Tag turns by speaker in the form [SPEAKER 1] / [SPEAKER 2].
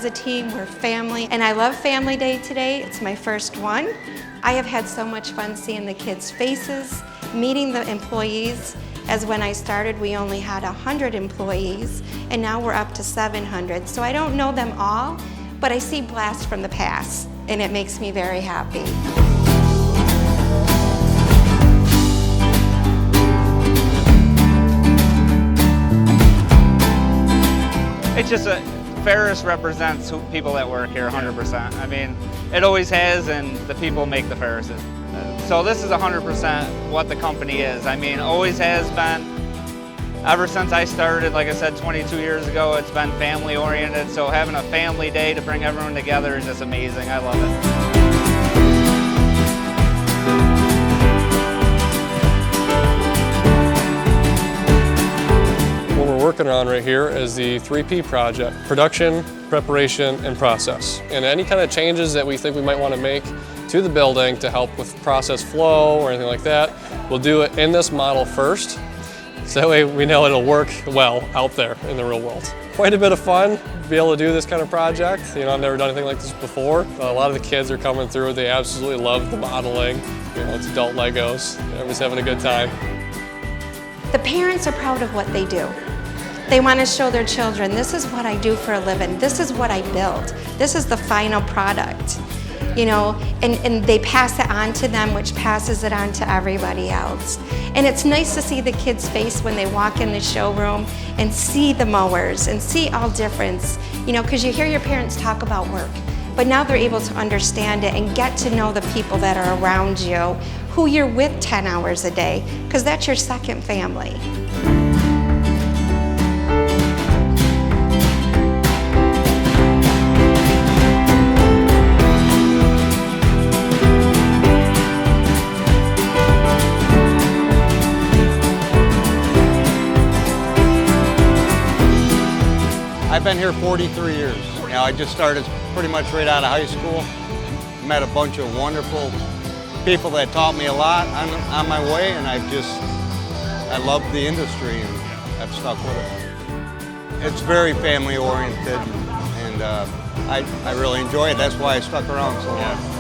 [SPEAKER 1] as a team, we're family, and I love Family Day today. It's my first one. I have had so much fun seeing the kids' faces, meeting the employees, as when I started we only had 100 employees, and now we're up to 700. So I don't know them all, but I see blasts from the past, and it makes me very happy.
[SPEAKER 2] It's just Ferris represents people that work here 100%. I mean, it always has, and the people make the Ferrises. So this is 100% what the company is. I mean, always has been. Ever since I started, like I said, 22 years ago, it's been family oriented. So having a family day to bring everyone together is just amazing. I love it.
[SPEAKER 3] Working on right here is the 3P project: production, preparation, and process. And any kind of changes that we think we might want to make to the building to help with process flow or anything like that, we'll do it in this model first, so that way we know it'll work well out there in the real world. Quite a bit of fun to be able to do this kind of project. You know, I've never done anything like this before. A lot of the kids are coming through. They absolutely love the modeling. You know, it's adult Legos. Everybody's having a good time.
[SPEAKER 1] The parents are proud of what they do. They want to show their children, this is what I do for a living, this is what I build, this is the final product, you know, and they pass it on to them, which passes it on to everybody else. And it's nice to see the kids' face when they walk in the showroom and see the mowers and see all difference, you know, because you hear your parents talk about work, but now they're able to understand it and get to know the people that are around you, who you're with 10 hours a day, because that's your second family.
[SPEAKER 4] I've been here 43 years. You know, I just started pretty much right out of high school. Met a bunch of wonderful people that taught me a lot on my way, and I love the industry and I've stuck with it. It's very family oriented, and I really enjoy it. That's why I stuck around so long.